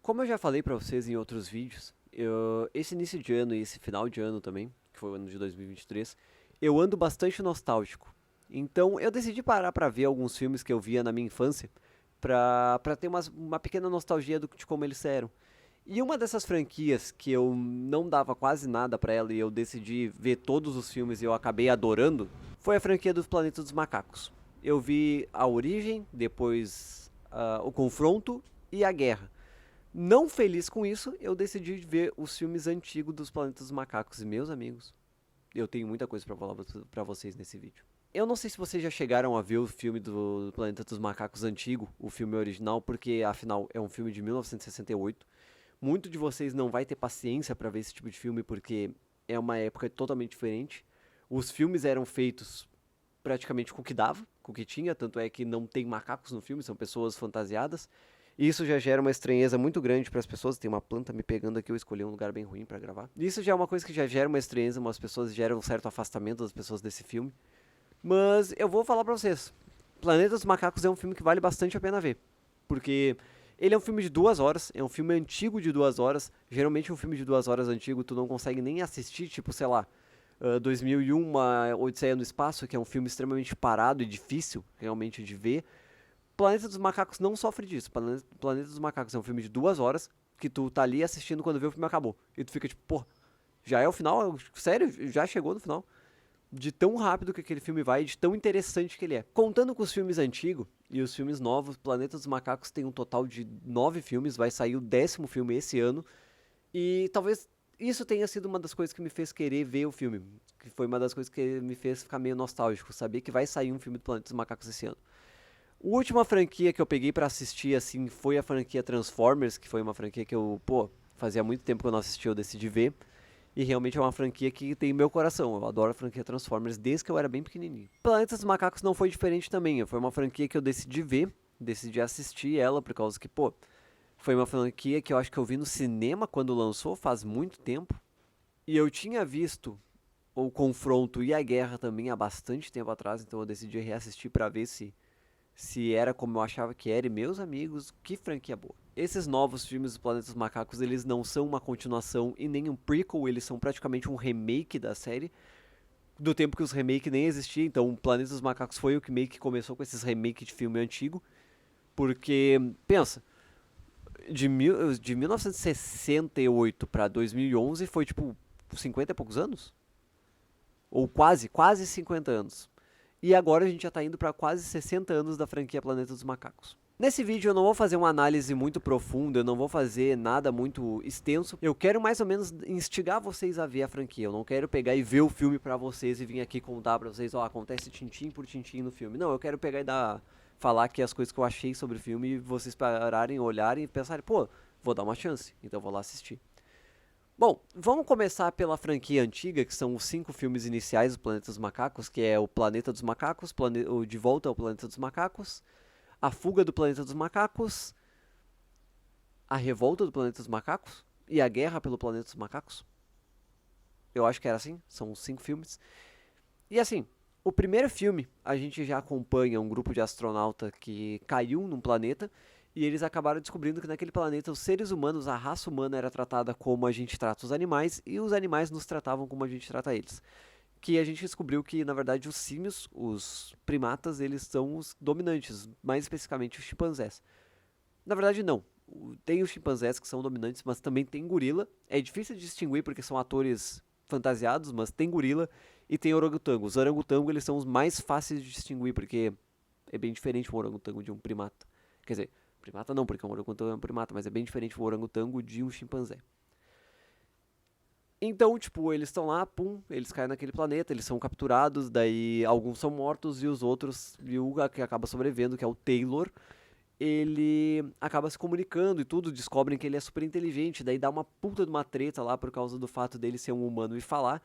Como eu já falei pra vocês em outros vídeos, esse início de ano e esse final de ano também, que foi o ano de 2023, eu ando bastante nostálgico. Então eu decidi parar pra ver alguns filmes que eu via na minha infância, pra ter uma pequena nostalgia de como eles eram. E uma dessas franquias que eu não dava quase nada pra ela e eu decidi ver todos os filmes e eu acabei adorando, foi a franquia dos Planetas dos Macacos. Eu vi a origem, depois o confronto e a guerra. Não feliz com isso, eu decidi ver os filmes antigos dos Planetas dos Macacos. E meus amigos, eu tenho muita coisa pra falar pra vocês nesse vídeo. Eu não sei se vocês já chegaram a ver o filme do Planeta dos Macacos antigo, o filme original, porque afinal é um filme de 1968. Muito de vocês não vai ter paciência pra ver esse tipo de filme porque é uma época totalmente diferente. Os filmes eram feitos praticamente com o que dava, com o que tinha, tanto é que não tem macacos no filme, são pessoas fantasiadas. E isso já gera uma estranheza muito grande para as pessoas. Tem uma planta me pegando aqui, eu escolhi um lugar bem ruim para gravar. Isso já é uma coisa que já gera uma estranheza, umas pessoas geram um certo afastamento das pessoas desse filme. Mas eu vou falar pra vocês. Planeta dos Macacos é um filme que vale bastante a pena ver. Porque ele é um filme de 2 horas, é um filme antigo de 2 horas. Geralmente um filme de 2 horas antigo tu não consegue nem assistir, tipo, sei lá, 2001, uma Odisseia no Espaço, que é um filme extremamente parado e difícil realmente de ver. Planeta dos Macacos não sofre disso. Planeta dos Macacos é um filme de 2 horas que tu tá ali assistindo quando vê o filme acabou. E tu fica tipo, pô, já é o final? Sério? Já chegou no final? De tão rápido que aquele filme vai, de tão interessante que ele é. Contando com os filmes antigos e os filmes novos, Planeta dos Macacos tem um total de 9 filmes, vai sair o 10º filme esse ano. E talvez isso tenha sido uma das coisas que me fez querer ver o filme. Que foi uma das coisas que me fez ficar meio nostálgico, saber que vai sair um filme do Planeta dos Macacos esse ano. A última franquia que eu peguei pra assistir, assim, foi a franquia Transformers, que foi uma franquia que eu, pô, fazia muito tempo que eu não assisti, eu decidi ver. E realmente é uma franquia que tem meu coração. Eu adoro a franquia Transformers desde que eu era bem pequenininho. Planetas dos Macacos não foi diferente também. Foi uma franquia que eu decidi ver, decidi assistir ela, por causa que, pô, foi uma franquia que eu acho que eu vi no cinema quando lançou, faz muito tempo. E eu tinha visto o Confronto e a Guerra também há bastante tempo atrás, então eu decidi reassistir pra ver se era como eu achava que era. E meus amigos, que franquia boa. Esses novos filmes do Planeta dos Macacos, eles não são uma continuação e nem um prequel, eles são praticamente um remake da série, do tempo que os remakes nem existiam. Então o Planeta dos Macacos foi o que meio que começou com esses remakes de filme antigo, porque, pensa, de 1968 pra 2011 foi tipo 50 e poucos anos? Ou quase 50 anos. E agora a gente já tá indo para quase 60 anos da franquia Planeta dos Macacos. Nesse vídeo eu não vou fazer uma análise muito profunda, eu não vou fazer nada muito extenso. Eu quero mais ou menos instigar vocês a ver a franquia. Eu não quero pegar e ver o filme pra vocês e vir aqui contar pra vocês, ó, acontece tintim por tintim no filme. Não, eu quero pegar e falar aqui as coisas que eu achei sobre o filme e vocês pararem, olharem e pensarem, pô, vou dar uma chance, então eu vou lá assistir. Bom, vamos começar pela franquia antiga, que são os 5 filmes iniciais do Planeta dos Macacos, que é o Planeta dos Macacos, o De Volta ao Planeta dos Macacos, A Fuga do Planeta dos Macacos, A Revolta do Planeta dos Macacos e A Guerra pelo Planeta dos Macacos. Eu acho que era assim, são os 5 filmes. E assim, o primeiro filme, a gente já acompanha um grupo de astronauta que caiu num planeta e eles acabaram descobrindo que naquele planeta os seres humanos, a raça humana era tratada como a gente trata os animais e os animais nos tratavam como a gente trata eles. Que a gente descobriu que, na verdade, os símios, os primatas, eles são os dominantes, mais especificamente os chimpanzés. Na verdade, não. Tem os chimpanzés que são dominantes, mas também tem gorila. É difícil de distinguir porque são atores fantasiados, mas tem gorila e tem orangotango. Os orangotangos, eles são os mais fáceis de distinguir, porque é bem diferente um orangotango de um primata. Quer dizer, primata não, porque um orangotango é um primata, mas é bem diferente um orangotango de um chimpanzé. Então, tipo, eles estão lá, pum, eles caem naquele planeta, eles são capturados, daí alguns são mortos e os outros, e o que acaba sobrevivendo, que é o Taylor, ele acaba se comunicando e tudo, descobrem que ele é super inteligente, daí dá uma puta de uma treta lá por causa do fato dele ser um humano e falar.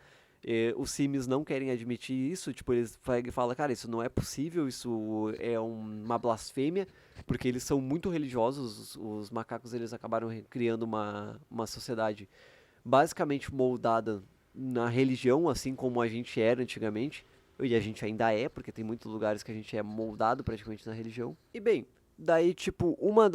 Os Sims não querem admitir isso, tipo, eles falam, cara, isso não é possível, isso é uma blasfêmia, porque eles são muito religiosos, os macacos eles acabaram criando uma sociedade basicamente moldada na religião, assim como a gente era antigamente, e a gente ainda é, porque tem muitos lugares que a gente é moldado praticamente na religião. E bem, daí, tipo, uma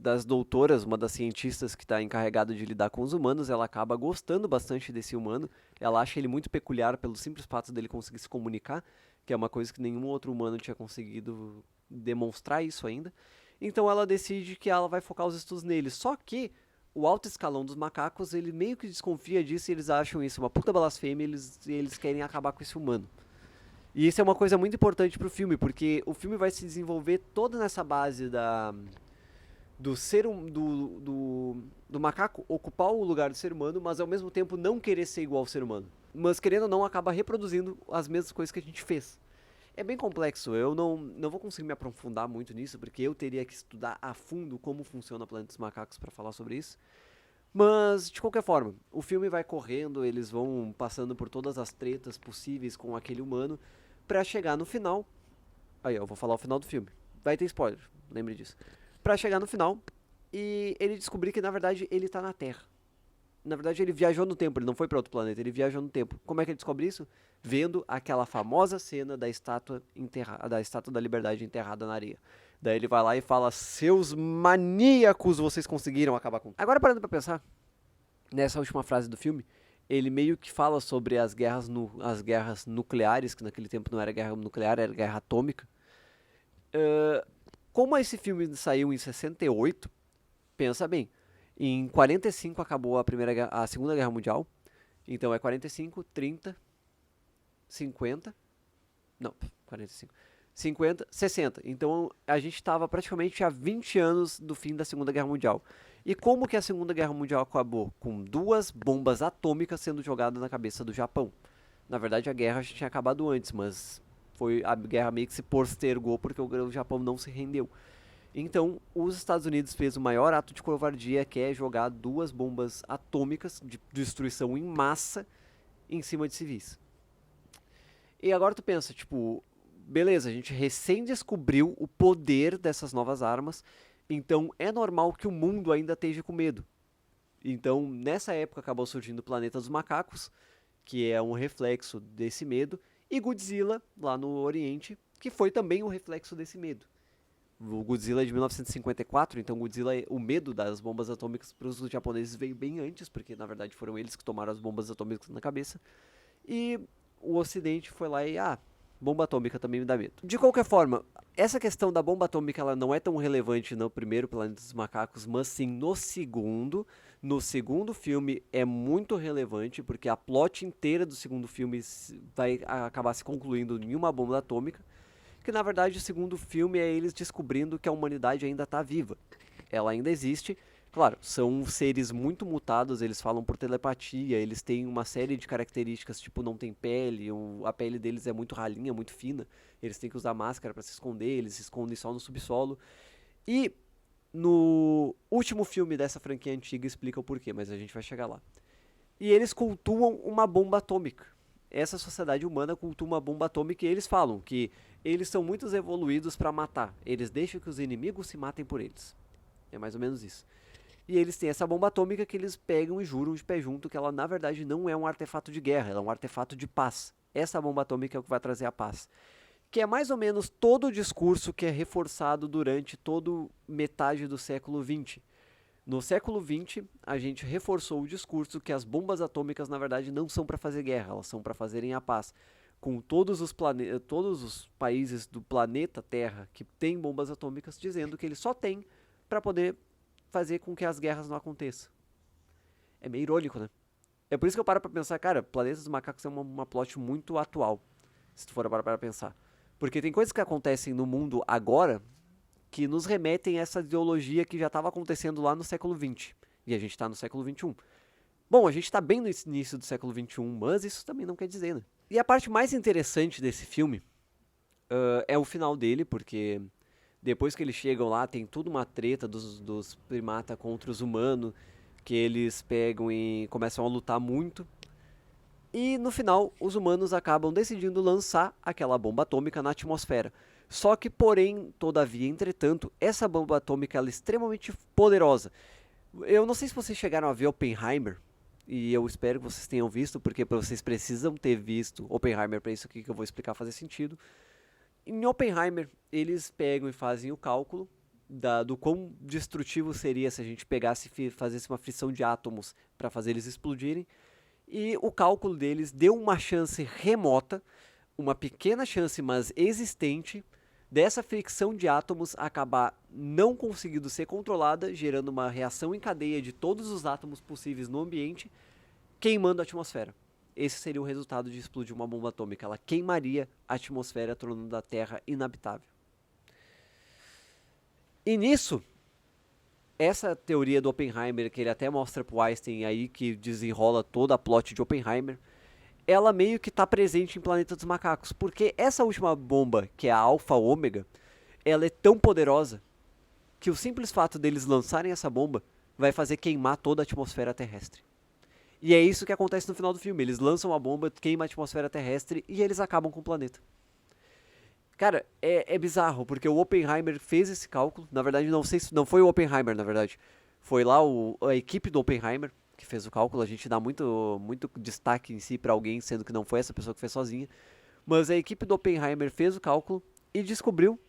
das doutoras, uma das cientistas que está encarregada de lidar com os humanos, ela acaba gostando bastante desse humano. Ela acha ele muito peculiar pelo simples fato dele conseguir se comunicar, que é uma coisa que nenhum outro humano tinha conseguido demonstrar isso ainda. Então ela decide que ela vai focar os estudos nele. Só que o alto escalão dos macacos, ele meio que desconfia disso e eles acham isso uma puta blasfêmia e eles querem acabar com esse humano. E isso é uma coisa muito importante pro filme, porque o filme vai se desenvolver toda nessa base do macaco ocupar o lugar do ser humano, mas ao mesmo tempo não querer ser igual ao ser humano. Mas querendo ou não, acaba reproduzindo as mesmas coisas que a gente fez. É bem complexo, eu não vou conseguir me aprofundar muito nisso, porque eu teria que estudar a fundo como funciona o Planeta dos Macacos para falar sobre isso. Mas, de qualquer forma, o filme vai correndo, eles vão passando por todas as tretas possíveis com aquele humano, pra chegar no final. Aí, eu vou falar o final do filme. Vai ter spoiler, lembre disso. Pra chegar no final e ele descobrir que, na verdade, ele tá na Terra. Na verdade, ele viajou no tempo, ele não foi pra outro planeta, ele viajou no tempo. Como é que ele descobre isso? Vendo aquela famosa cena da estátua da Liberdade enterrada na areia. Daí ele vai lá e fala: seus maníacos, vocês conseguiram acabar com. Agora, parando pra pensar, nessa última frase do filme, ele meio que fala sobre as guerras nucleares, que naquele tempo não era guerra nuclear, era guerra atômica. Como esse filme saiu em 68, pensa bem, em 45 acabou a Segunda Guerra Mundial, então é 45, 30, 50, não, 45, 50, 60. Então a gente estava praticamente há 20 anos do fim da Segunda Guerra Mundial. E como que a Segunda Guerra Mundial acabou? Com 2 bombas atômicas sendo jogadas na cabeça do Japão. Na verdade a guerra já tinha acabado antes, mas a guerra meio que se postergou porque o Japão não se rendeu. Então os Estados Unidos fez o maior ato de covardia, que é jogar 2 bombas atômicas de destruição em massa em cima de civis. E agora tu pensa, tipo, beleza, a gente recém descobriu o poder dessas novas armas, então é normal que o mundo ainda esteja com medo. Então, nessa época acabou surgindo o Planeta dos Macacos, que é um reflexo desse medo, e Godzilla, lá no Oriente, que foi também um reflexo desse medo. O Godzilla é de 1954, então o medo das bombas atômicas para os japoneses veio bem antes, porque na verdade foram eles que tomaram as bombas atômicas na cabeça. E o Ocidente foi lá e, bomba atômica também me dá medo. De qualquer forma, essa questão da bomba atômica ela não é tão relevante no primeiro Planeta dos Macacos, mas sim no segundo. No segundo filme é muito relevante, porque a plot inteira do segundo filme vai acabar se concluindo em uma bomba atômica, que na verdade o segundo filme é eles descobrindo que a humanidade ainda está viva. Ela ainda existe. Claro, são seres muito mutados, eles falam por telepatia, eles têm uma série de características, tipo, não tem pele, a pele deles é muito ralinha, muito fina, eles têm que usar máscara para se esconder, eles se escondem só no subsolo. E no último filme dessa franquia antiga explica o porquê, mas a gente vai chegar lá. E eles cultuam uma bomba atômica. Essa sociedade humana cultua uma bomba atômica e eles falam que eles são muito evoluídos para matar, eles deixam que os inimigos se matem por eles. É mais ou menos isso. E eles têm essa bomba atômica que eles pegam e juram de pé junto que ela na verdade não é um artefato de guerra, ela é um artefato de paz. Essa bomba atômica é o que vai trazer a paz. Que é mais ou menos todo o discurso que é reforçado durante toda metade do século XX. No século XX, a gente reforçou o discurso que as bombas atômicas na verdade não são para fazer guerra, elas são para fazerem a paz. Com todos os países do planeta Terra que têm bombas atômicas dizendo que eles só têm para poder fazer com que as guerras não aconteçam. É meio irônico, né? É por isso que eu paro pra pensar, cara, Planeta dos Macacos é uma plot muito atual, se tu for parar pra pensar. Porque tem coisas que acontecem no mundo agora que nos remetem a essa ideologia que já estava acontecendo lá no século XX. E a gente tá no século XXI. Bom, a gente tá bem no início do século XXI, mas isso também não quer dizer, né? E a parte mais interessante desse filme é o final dele, porque depois que eles chegam lá, tem toda uma treta dos primatas contra os humanos, que eles pegam e começam a lutar muito. E no final, os humanos acabam decidindo lançar aquela bomba atômica na atmosfera. Só que, porém, todavia, entretanto, essa bomba atômica ela é extremamente poderosa. Eu não sei se vocês chegaram a ver Oppenheimer, e eu espero que vocês tenham visto, porque vocês precisam ter visto Oppenheimer para isso aqui que eu vou explicar fazer sentido. Em Oppenheimer, eles pegam e fazem o cálculo do quão destrutivo seria se a gente pegasse e fizesse uma fissão de átomos para fazer eles explodirem. E o cálculo deles deu uma chance remota, uma pequena chance, mas existente, dessa fricção de átomos acabar não conseguindo ser controlada, gerando uma reação em cadeia de todos os átomos possíveis no ambiente, queimando a atmosfera. Esse seria o resultado de explodir uma bomba atômica. Ela queimaria a atmosfera, tornando a Terra inabitável. E nisso, essa teoria do Oppenheimer, que ele até mostra pro Einstein aí, que desenrola toda a plot de Oppenheimer, ela meio que está presente em Planeta dos Macacos, porque essa última bomba, que é a Alpha Ômega, ela é tão poderosa que o simples fato deles lançarem essa bomba vai fazer queimar toda a atmosfera terrestre. E é isso que acontece no final do filme. Eles lançam a bomba, queima a atmosfera terrestre e eles acabam com o planeta. Cara, é bizarro, porque o Oppenheimer fez esse cálculo. Na verdade, não foi o Oppenheimer, na verdade. Foi lá a equipe do Oppenheimer que fez o cálculo. A gente dá muito destaque em si pra alguém, sendo que não foi essa pessoa que fez sozinha. Mas a equipe do Oppenheimer fez o cálculo e descobriu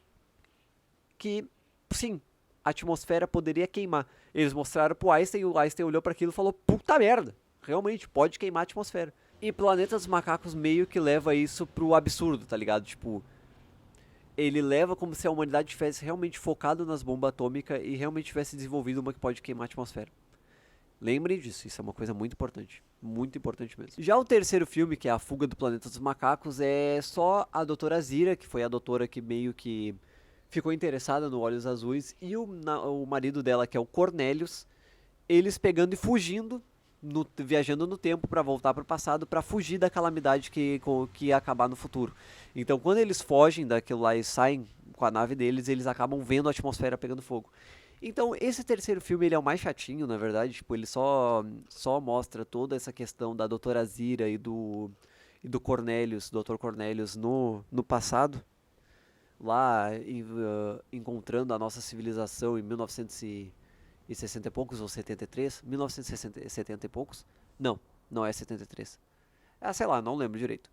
que, sim, a atmosfera poderia queimar. Eles mostraram pro Einstein e o Einstein olhou para aquilo e falou: puta merda, realmente, pode queimar a atmosfera. E Planeta dos Macacos meio que leva isso pro absurdo, tá ligado? Tipo, ele leva como se a humanidade tivesse realmente focado nas bombas atômicas e realmente tivesse desenvolvido uma que pode queimar a atmosfera. Lembrem disso, isso é uma coisa muito importante mesmo. Já o terceiro filme, que é A Fuga do Planeta dos Macacos, é só a doutora Zira, que foi a doutora que meio que ficou interessada no Olhos Azuis, e o marido dela, que é o Cornelius, eles pegando e fugindo, viajando no tempo para voltar para o passado, para fugir da calamidade que ia acabar no futuro. Então, quando eles fogem daquilo lá e saem com a nave deles, eles acabam vendo a atmosfera pegando fogo. Então, esse terceiro filme ele é o mais chatinho, na verdade. Tipo, ele só mostra toda essa questão da doutora Zira e do Cornelius, Dr. Cornelius no passado, lá encontrando a nossa civilização em 1960 e poucos, ou 73, 1970 e poucos, não é 73, sei lá, não lembro direito,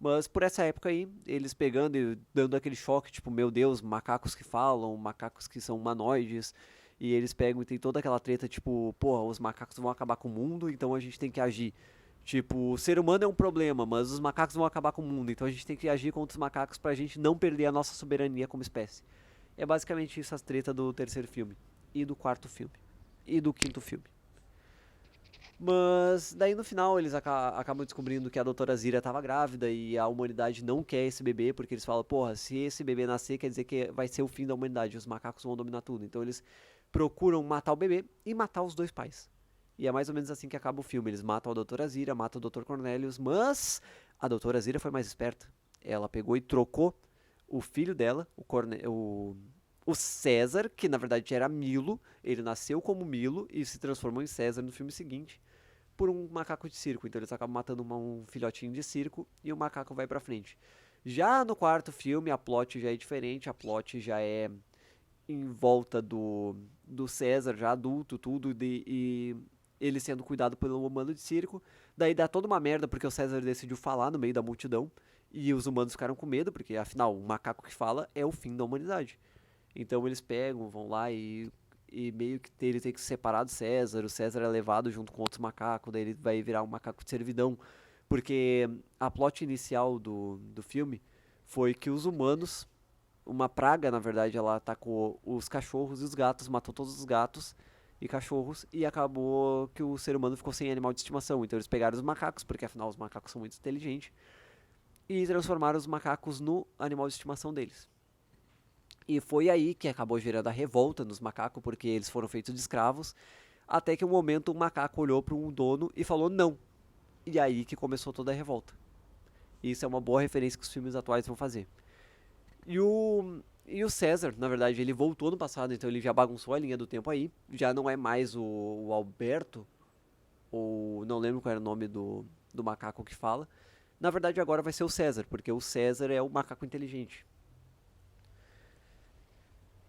mas por essa época aí, eles pegando e dando aquele choque, tipo, meu Deus, macacos que falam, macacos que são humanoides, e eles pegam e tem toda aquela treta, tipo, porra, os macacos vão acabar com o mundo, então a gente tem que agir. Tipo, o ser humano é um problema, mas os macacos vão acabar com o mundo, então a gente tem que agir contra os macacos pra gente não perder a nossa soberania como espécie. É basicamente isso as tretas do terceiro filme, e do quarto filme, e do quinto filme. Mas daí no final eles acabam descobrindo que a doutora Zira estava grávida e a humanidade não quer esse bebê, porque eles falam, porra, se esse bebê nascer quer dizer que vai ser o fim da humanidade, os macacos vão dominar tudo. Então eles procuram matar o bebê e matar os dois pais. E é mais ou menos assim que acaba o filme. Eles matam a doutora Zira, matam o Dr. Cornelius, mas a doutora Zira foi mais esperta. Ela pegou e trocou o filho dela, o César, que na verdade era Milo, ele nasceu como Milo e se transformou em César no filme seguinte, por um macaco de circo. Então eles acabam matando um filhotinho de circo e o macaco vai pra frente. Já no quarto filme, a plot já é diferente, a plot já é em volta do César, já adulto, tudo, e ele sendo cuidado pelo humano de circo. Daí dá toda uma merda, porque o César decidiu falar no meio da multidão, e os humanos ficaram com medo, porque afinal, um macaco que fala é o fim da humanidade. Então eles pegam, vão lá e meio que ele tem que se separar do César. O César é levado junto com outros macacos, daí ele vai virar um macaco de servidão. Porque a plot inicial do filme foi que os humanos, uma praga na verdade, ela atacou os cachorros e os gatos, matou todos os gatos e cachorros, e acabou que o ser humano ficou sem animal de estimação. Então eles pegaram os macacos, porque afinal os macacos são muito inteligentes, e transformaram os macacos no animal de estimação deles. E foi aí que acabou gerando a revolta nos macacos, porque eles foram feitos de escravos, até que um momento um macaco olhou para um dono e falou não. E aí que começou toda a revolta. Isso é uma boa referência que os filmes atuais vão fazer. E o César, na verdade, ele voltou no passado, então ele já bagunçou a linha do tempo aí. Já não é mais o Alberto, ou não lembro qual era o nome do macaco que fala. Na verdade agora vai ser o César, porque o César é o macaco inteligente.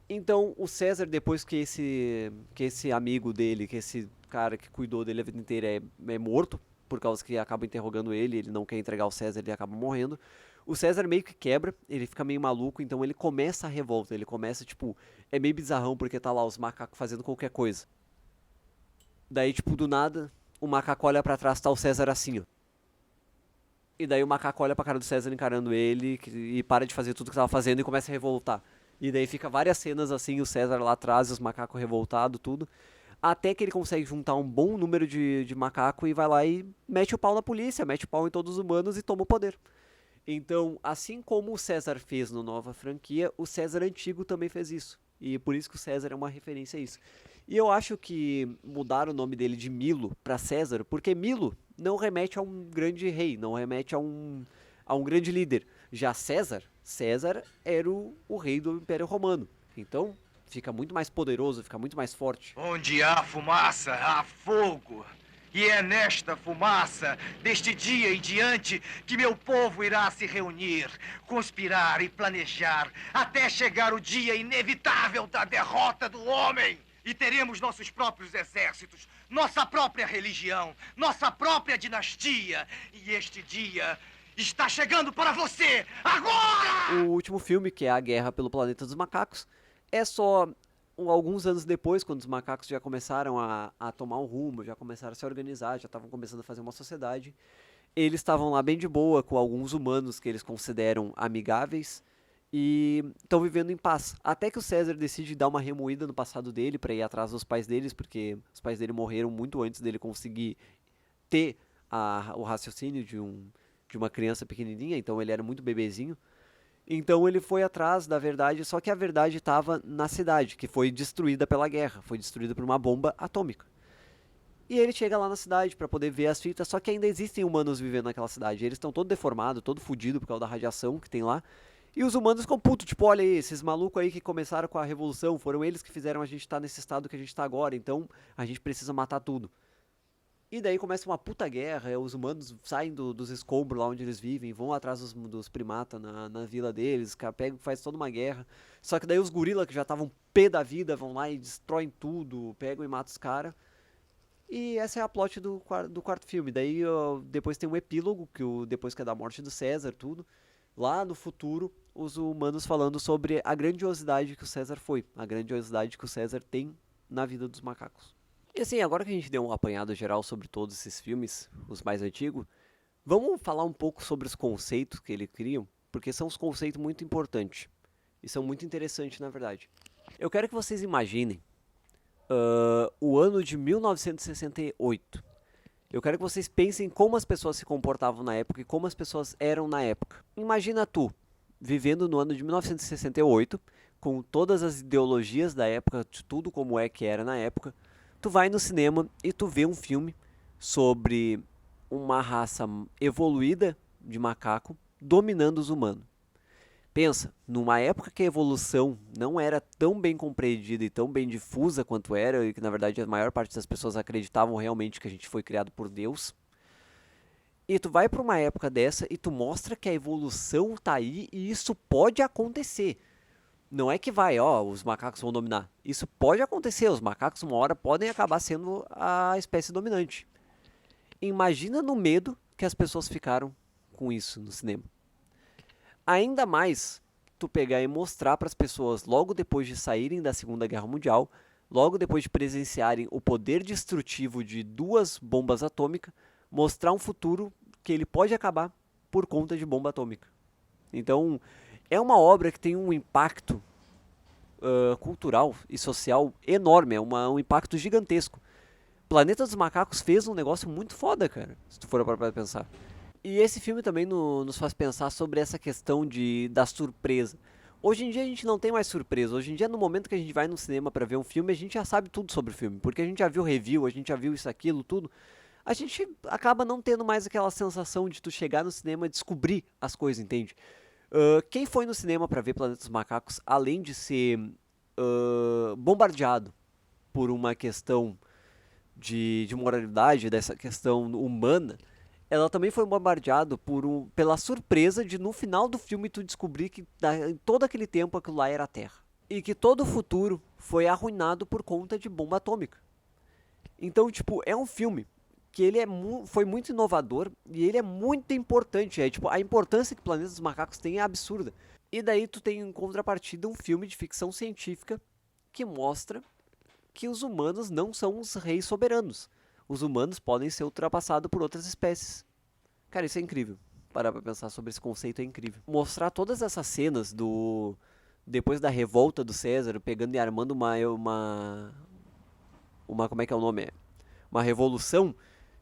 Então, o César, depois que esse amigo dele, que esse cara que cuidou dele a vida inteira é morto, por causa que acaba interrogando ele não quer entregar o César, ele acaba morrendo, O César meio que quebra, ele fica meio maluco, então ele começa a revolta, ele começa, tipo, é meio bizarrão porque tá lá os macacos fazendo qualquer coisa. Daí, tipo, do nada, o macaco olha pra trás, tá o César assim, ó. E daí o macaco olha pra cara do César encarando ele e para de fazer tudo que tava fazendo e começa a revoltar. E daí fica várias cenas assim, o César lá atrás, os macacos revoltados, tudo. Até que ele consegue juntar um bom número de macaco e vai lá e mete o pau na polícia, mete o pau em todos os humanos e toma o poder. Então, assim como o César fez no Nova Franquia, o César antigo também fez isso. E por isso que o César é uma referência a isso. E eu acho que mudar o nome dele de Milo para César, porque Milo não remete a um grande rei, não remete a um grande líder. Já César era o rei do Império Romano. Então, fica muito mais poderoso, fica muito mais forte. Onde há fumaça, há fogo. E é nesta fumaça, deste dia em diante, que meu povo irá se reunir, conspirar e planejar, até chegar o dia inevitável da derrota do homem. E teremos nossos próprios exércitos, nossa própria religião, nossa própria dinastia. E este dia está chegando para você, agora! O último filme, que é A Guerra pelo Planeta dos Macacos, é só alguns anos depois, quando os macacos já começaram a tomar um rumo, já começaram a se organizar, já estavam começando a fazer uma sociedade. Eles estavam lá bem de boa com alguns humanos que eles consideram amigáveis e estão vivendo em paz. Até que o César decide dar uma remoída no passado dele para ir atrás dos pais deles, porque os pais dele morreram muito antes dele conseguir ter o raciocínio de uma criança pequenininha, então ele era muito bebezinho. Então ele foi atrás da verdade, só que a verdade estava na cidade, que foi destruída pela guerra, foi destruída por uma bomba atômica. E ele chega lá na cidade para poder ver as fitas, só que ainda existem humanos vivendo naquela cidade. Eles estão todo deformados, todo fudido por causa da radiação que tem lá. E os humanos ficam putos, tipo, olha aí, esses malucos aí que começaram com a revolução, foram eles que fizeram a gente estar nesse estado que a gente está agora, então a gente precisa matar tudo. E daí começa uma puta guerra, os humanos saem dos escombros lá onde eles vivem, vão atrás dos primatas na vila deles, pegam, faz toda uma guerra. Só que daí os gorilas que já estavam pé da vida vão lá e destroem tudo, pegam e matam os caras. E essa é a plot do quarto filme. Daí depois tem um epílogo, depois que é da morte do César, tudo. Lá no futuro, os humanos falando sobre a grandiosidade que o César foi, a grandiosidade que o César tem na vida dos macacos. E assim, agora que a gente deu um apanhado geral sobre todos esses filmes, os mais antigos, vamos falar um pouco sobre os conceitos que eles criam, porque são uns conceitos muito importantes. E são muito interessantes, na verdade. Eu quero que vocês imaginem o ano de 1968. Eu quero que vocês pensem como as pessoas se comportavam na época e como as pessoas eram na época. Imagina tu, vivendo no ano de 1968, com todas as ideologias da época, de tudo como é que era na época. Tu vai no cinema e tu vê um filme sobre uma raça evoluída de macaco dominando os humanos. Pensa, numa época que a evolução não era tão bem compreendida e tão bem difusa quanto era, e que na verdade a maior parte das pessoas acreditavam realmente que a gente foi criado por Deus. E tu vai para uma época dessa e tu mostra que a evolução tá aí e isso pode acontecer. Não é que os macacos vão dominar. Isso pode acontecer, os macacos uma hora podem acabar sendo a espécie dominante. Imagina no medo que as pessoas ficaram com isso no cinema. Ainda mais tu pegar e mostrar para as pessoas logo depois de saírem da Segunda Guerra Mundial, logo depois de presenciarem o poder destrutivo de 2 bombas atômicas, mostrar um futuro que ele pode acabar por conta de bomba atômica. Então, é uma obra que tem um impacto cultural e social enorme, é um impacto gigantesco. Planeta dos Macacos fez um negócio muito foda, cara, se tu for para pensar. E esse filme também nos faz pensar sobre essa questão da surpresa. Hoje em dia a gente não tem mais surpresa. Hoje em dia, no momento que a gente vai no cinema para ver um filme, a gente já sabe tudo sobre o filme. Porque a gente já viu review, a gente já viu isso, aquilo, tudo. A gente acaba não tendo mais aquela sensação de tu chegar no cinema e descobrir as coisas, entende? Quem foi no cinema para ver Planeta dos Macacos, além de ser bombardeado por uma questão de moralidade, dessa questão humana, ela também foi bombardeado pela surpresa de no final do filme tu descobrir que em todo aquele tempo aquilo lá era a Terra. E que todo o futuro foi arruinado por conta de bomba atômica. Então, tipo, é um filme que ele foi muito inovador e ele é muito importante. Tipo, a importância que o Planeta dos Macacos tem é absurda. E daí tu tem em contrapartida um filme de ficção científica que mostra que os humanos não são os reis soberanos. Os humanos podem ser ultrapassados por outras espécies. Cara, isso é incrível. Parar pra pensar sobre esse conceito é incrível. Mostrar todas essas cenas depois da revolta do César, pegando e armando uma como é que é o nome? Uma revolução.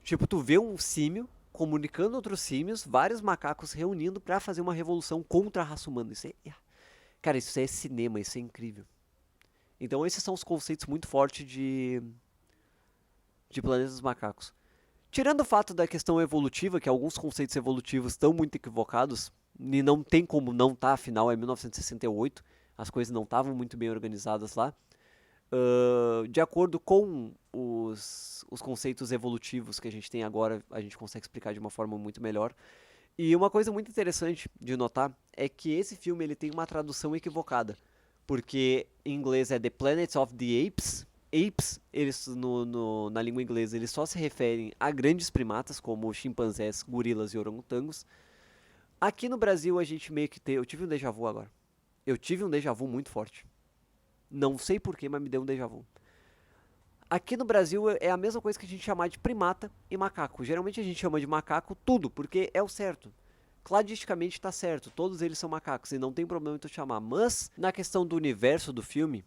Tipo, tu vê um símio comunicando outros símios, vários macacos reunindo pra fazer uma revolução contra a raça humana. Cara, isso é cinema, isso é incrível. Então esses são os conceitos muito fortes de Planeta dos Macacos. Tirando o fato da questão evolutiva, que alguns conceitos evolutivos estão muito equivocados, e não tem como não estar, afinal é 1968, as coisas não estavam muito bem organizadas lá. De acordo com os conceitos evolutivos que a gente tem agora, a gente consegue explicar de uma forma muito melhor. E uma coisa muito interessante de notar é que esse filme ele tem uma tradução equivocada, porque em inglês é The Planet of the Apes. Apes, eles na língua inglesa, eles só se referem a grandes primatas, como chimpanzés, gorilas e orangotangos. Aqui no Brasil, a gente meio que tem... Eu tive um déjà vu agora. Eu tive um déjà vu muito forte. Não sei porquê, mas me deu um déjà vu. Aqui no Brasil, é a mesma coisa que a gente chamar de primata e macaco. Geralmente a gente chama de macaco tudo, porque é o certo. Cladisticamente está certo, todos eles são macacos e não tem problema em tu chamar. Mas, na questão do universo do filme,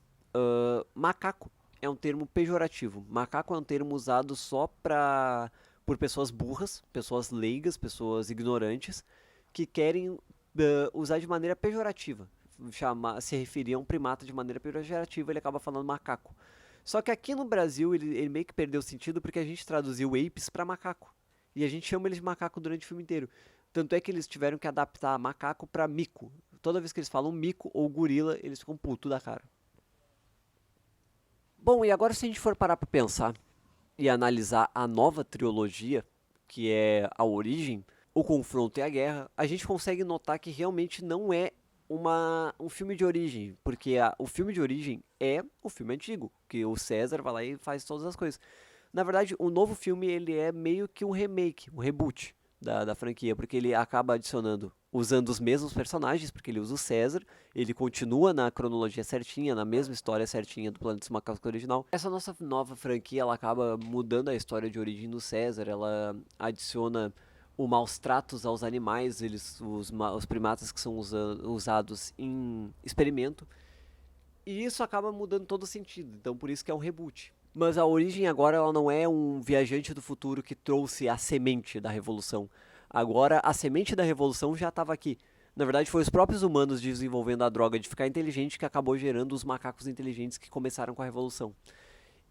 macaco é um termo pejorativo. Macaco é um termo usado só por pessoas burras, pessoas leigas, pessoas ignorantes, que querem usar de maneira pejorativa. Se referir a um primata de maneira pejorativa, ele acaba falando macaco. Só que aqui no Brasil ele meio que perdeu sentido porque a gente traduziu apes para macaco. E a gente chama eles de macaco durante o filme inteiro. Tanto é que eles tiveram que adaptar macaco para mico. Toda vez que eles falam mico ou gorila, eles ficam puto da cara. Bom, e agora se a gente for parar pra pensar e analisar a nova trilogia, que é A Origem, O Confronto e a Guerra, a gente consegue notar que realmente não é um filme de origem, porque o filme de origem é o filme antigo, que o César vai lá e faz todas as coisas. Na verdade, o novo filme ele é meio que um remake, um reboot da franquia, porque ele acaba adicionando, usando os mesmos personagens, porque ele usa o César, ele continua na cronologia certinha, na mesma história certinha do Planeta dos Macacos original. Essa nossa nova franquia, ela acaba mudando a história de origem do César, ela adiciona o maus tratos aos animais, os primatas que são usados em experimento, e isso acaba mudando todo o sentido, então por isso que é um reboot. Mas a origem agora ela não é um viajante do futuro que trouxe a semente da revolução. Agora a semente da revolução já estava aqui. Na verdade foi os próprios humanos desenvolvendo a droga de ficar inteligente que acabou gerando os macacos inteligentes que começaram com a revolução.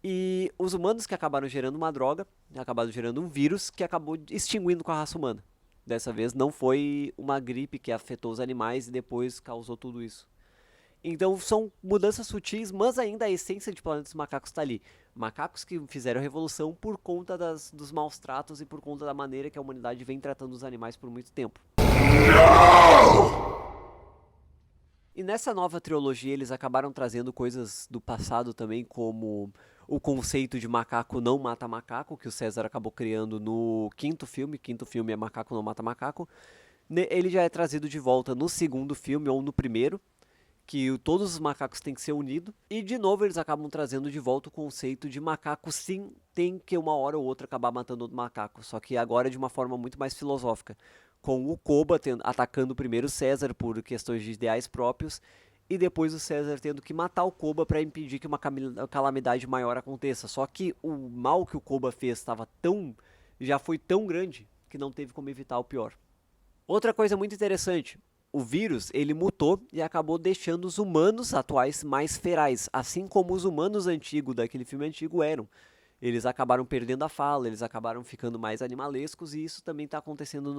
E os humanos que acabaram gerando uma droga, acabaram gerando um vírus que acabou extinguindo com a raça humana. Dessa vez não foi uma gripe que afetou os animais e depois causou tudo isso. Então são mudanças sutis, mas ainda a essência de Planeta dos Macacos está ali. Macacos que fizeram a revolução por conta dos maus tratos e por conta da maneira que a humanidade vem tratando os animais por muito tempo. E nessa nova trilogia eles acabaram trazendo coisas do passado também, como o conceito de macaco não mata macaco, que o César acabou criando no quinto filme. Quinto filme é Macaco Não Mata Macaco. Ele já é trazido de volta no segundo filme ou no primeiro, que todos os macacos têm que ser unidos. E de novo eles acabam trazendo de volta o conceito de macaco sim tem que uma hora ou outra acabar matando outro macaco. Só que agora de uma forma muito mais filosófica. Com o Koba atacando primeiro o César por questões de ideais próprios. E depois o César tendo que matar o Koba para impedir que uma calamidade maior aconteça. Só que o mal que o Koba fez já foi tão grande que não teve como evitar o pior. Outra coisa muito interessante. O vírus, ele mutou e acabou deixando os humanos atuais mais ferais, assim como os humanos antigos daquele filme antigo eram. Eles acabaram perdendo a fala, eles acabaram ficando mais animalescos e isso também está acontecendo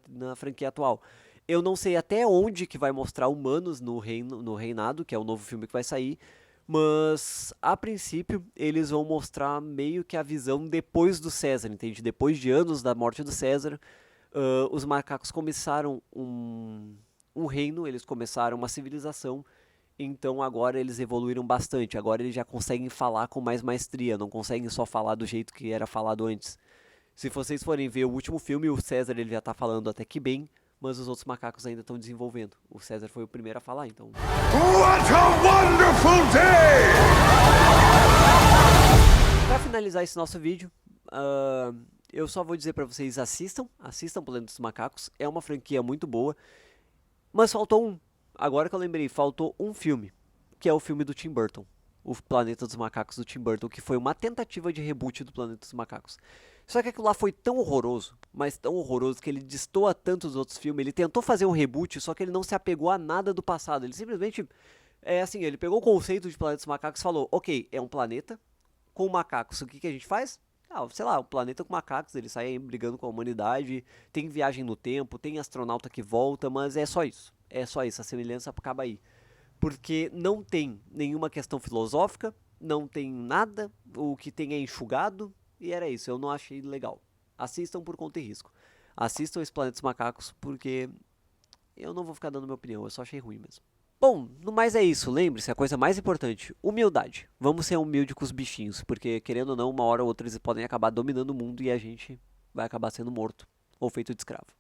na franquia atual. Eu não sei até onde que vai mostrar humanos no Reinado, que é o novo filme que vai sair, mas a princípio eles vão mostrar meio que a visão depois do César, entende? Depois de anos da morte do César, os macacos começaram um reino, eles começaram uma civilização, então agora eles evoluíram bastante, agora eles já conseguem falar com mais maestria, não conseguem só falar do jeito que era falado antes. Se vocês forem ver o último filme, o César ele já tá falando até que bem, mas os outros macacos ainda estão desenvolvendo. O César foi o primeiro a falar, então... What a wonderful day! Pra finalizar esse nosso vídeo, eu só vou dizer pra vocês, assistam Planeta dos Macacos, é uma franquia muito boa, mas faltou um, agora que eu lembrei, faltou um filme, que é o filme do Tim Burton, o Planeta dos Macacos do Tim Burton, que foi uma tentativa de reboot do Planeta dos Macacos. Só que aquilo lá foi tão horroroso, mas tão horroroso, que ele destoa tanto dos outros filmes, ele tentou fazer um reboot, só que ele não se apegou a nada do passado, ele simplesmente, ele pegou o conceito de Planeta dos Macacos e falou, ok, é um planeta com macacos, o que a gente faz? Sei lá, um planeta com macacos, eles saem brigando com a humanidade, tem viagem no tempo, tem astronauta que volta, mas é só isso, a semelhança acaba aí. Porque não tem nenhuma questão filosófica, não tem nada, o que tem é enxugado, e era isso, eu não achei legal. Assistam por conta e risco. Assistam esse Planeta dos Macacos, porque eu não vou ficar dando minha opinião, eu só achei ruim mesmo. Bom, no mais é isso, lembre-se, a coisa mais importante, humildade. Vamos ser humildes com os bichinhos, porque querendo ou não, uma hora ou outra eles podem acabar dominando o mundo e a gente vai acabar sendo morto, ou feito de escravo.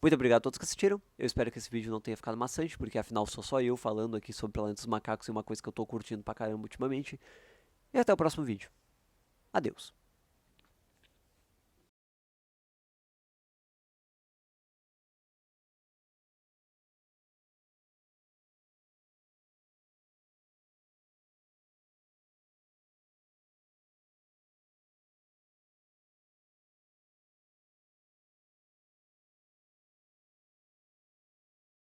Muito obrigado a todos que assistiram, eu espero que esse vídeo não tenha ficado maçante, porque afinal sou só eu falando aqui sobre Planeta dos Macacos e uma coisa que eu tô curtindo pra caramba ultimamente. E até o próximo vídeo. Adeus.